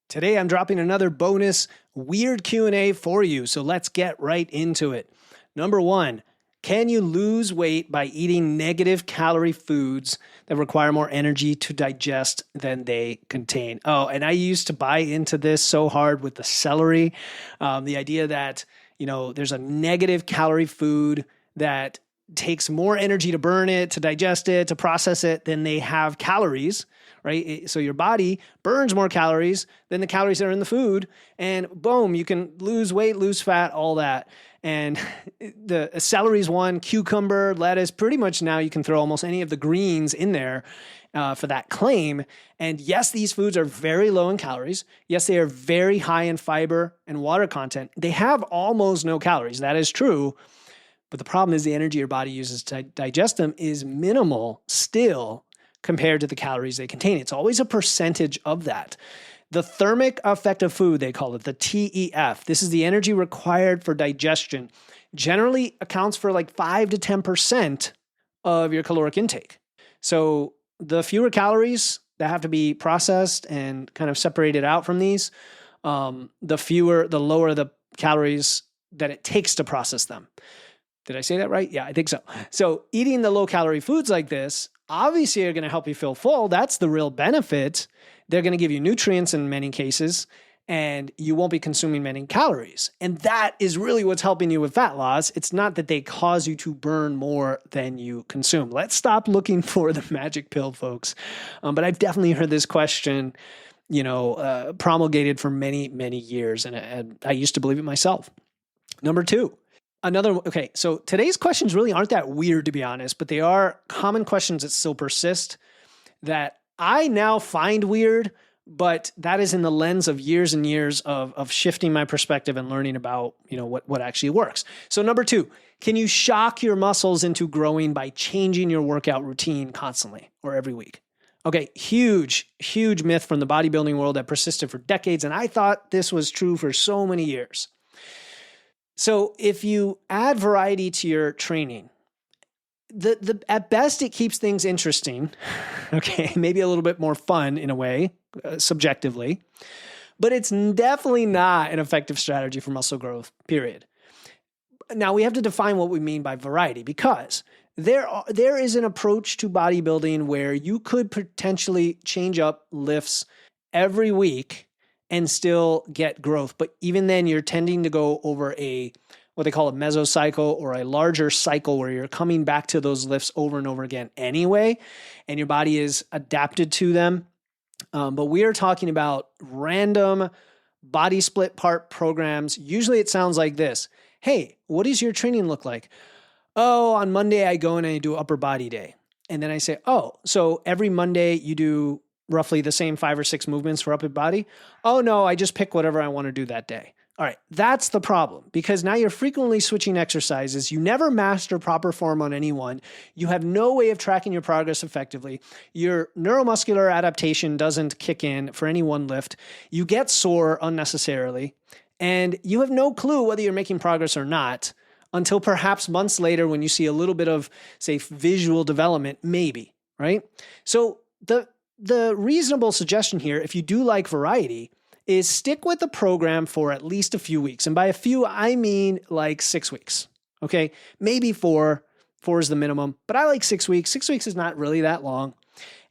Today I'm dropping another bonus weird Q&A for you, so let's get right into it. Number 1, can you lose weight by eating negative calorie foods that require more energy to digest than they contain? Oh, and I used to buy into this so hard with the celery. The idea that, there's a negative calorie food that takes more energy to burn it, to digest it, to process it than they have calories, right? So your body burns more calories than the calories that are in the food, and boom, you can lose weight, lose fat, all that. And the celery is one, cucumber, lettuce, pretty much now you can throw almost any of the greens in there for that claim. And yes, these foods are very low in calories. Yes, they are very high in fiber and water content. They have almost no calories. That is true. But the problem is the energy your body uses to digest them is minimal still compared to the calories they contain. It's always a percentage of that. The thermic effect of food, they call it, the TEF. This is the energy required for digestion. Generally accounts for like 5 to 10% of your caloric intake. So the fewer calories that have to be processed and kind of separated out from these, the lower the calories that it takes to process them. Did I say that right? Yeah, I think so. So eating the low calorie foods like this obviously are going to help you feel full. That's the real benefit. They're going to give you nutrients in many cases, and you won't be consuming many calories. And that is really what's helping you with fat loss. It's not that they cause you to burn more than you consume. Let's stop looking for the magic pill, folks. But I've definitely heard this question, promulgated for many, many years, and I used to believe it myself. Number 2. So today's questions really aren't that weird, to be honest, but they are common questions that still persist that I now find weird, but that is in the lens of years and years of shifting my perspective and learning about, what actually works. So number 2, can you shock your muscles into growing by changing your workout routine constantly or every week? Okay, huge, huge myth from the bodybuilding world that persisted for decades, and I thought this was true for so many years. So if you add variety to your training, at best it keeps things interesting, okay, maybe a little bit more fun in a way, subjectively, but it's definitely not an effective strategy for muscle growth, period. Now we have to define what we mean by variety, because there is an approach to bodybuilding where you could potentially change up lifts every week and still get growth. But even then, you're tending to go over what they call a mesocycle, or a larger cycle where you're coming back to those lifts over and over again anyway, and your body is adapted to them. But we are talking about random body split part programs. Usually it sounds like this. Hey, what does your training look like? Oh, on Monday I go and I do upper body day. And then I say, oh, so every Monday you do roughly the same 5 or 6 movements for upper body? Oh no, I just pick whatever I want to do that day. All right, that's the problem, because now you're frequently switching exercises. You never master proper form on any one. You have no way of tracking your progress effectively. Your neuromuscular adaptation doesn't kick in for any one lift. You get sore unnecessarily, and you have no clue whether you're making progress or not until perhaps months later when you see a little bit of, say, visual development, maybe, right? So the reasonable suggestion here, if you do like variety, is stick with the program for at least a few weeks. And by a few, I mean like 6 weeks. Okay, maybe 4. 4 is the minimum, but I like 6 weeks. 6 weeks is not really that long.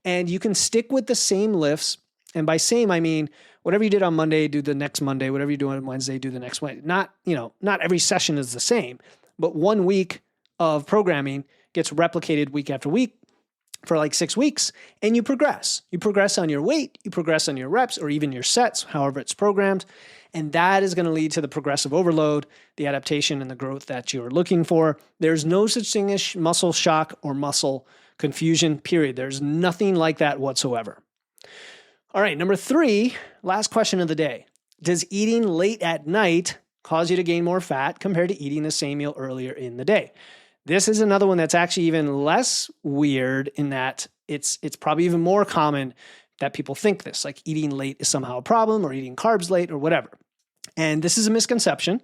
And you can stick with the same lifts. And by same, I mean whatever you did on Monday, do the next Monday. Whatever you do on Wednesday, do the next Wednesday. Not every session is the same, but 1 week of programming gets replicated week after week for like 6 weeks, and you progress. You progress on your weight, you progress on your reps, or even your sets, however it's programmed, and that is going to lead to the progressive overload, the adaptation, and the growth that you're looking for. There's no such thing as muscle shock or muscle confusion, period. There's nothing like that whatsoever. All right, number 3, last question of the day. Does eating late at night cause you to gain more fat compared to eating the same meal earlier in the day? This is another one that's actually even less weird in that it's probably even more common that people think this, like eating late is somehow a problem, or eating carbs late, or whatever. And this is a misconception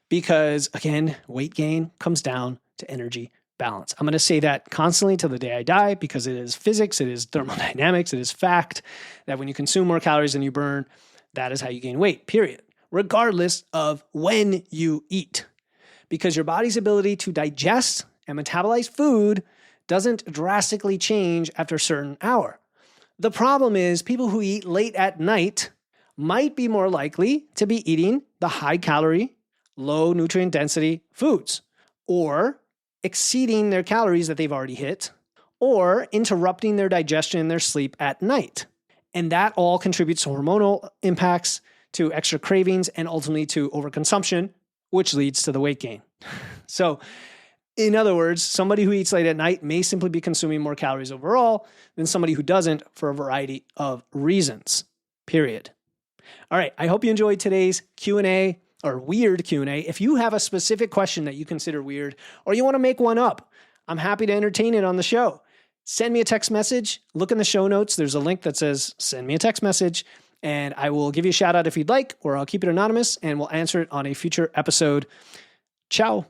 because, again, weight gain comes down to energy balance. I'm going to say that constantly till the day I die, because it is physics, it is thermodynamics, it is fact that when you consume more calories than you burn, That is how you gain weight, period. Regardless of when you eat. Because your body's ability to digest and metabolize food doesn't drastically change after a certain hour. The problem is people who eat late at night might be more likely to be eating the high calorie, low nutrient density foods, or exceeding their calories that they've already hit, or interrupting their digestion and their sleep at night. And that all contributes to hormonal impacts, to extra cravings, and ultimately to overconsumption, which leads to the weight gain. So, in other words, somebody who eats late at night may simply be consuming more calories overall than somebody who doesn't for a variety of reasons, period. All right, I hope you enjoyed today's Q&A or weird Q&A. If you have a specific question that you consider weird or you want to make one up, I'm happy to entertain it on the show. Send me a text message. Look in the show notes. There's a link that says send me a text message, and I will give you a shout out if you'd like, or I'll keep it anonymous and we'll answer it on a future episode. Ciao.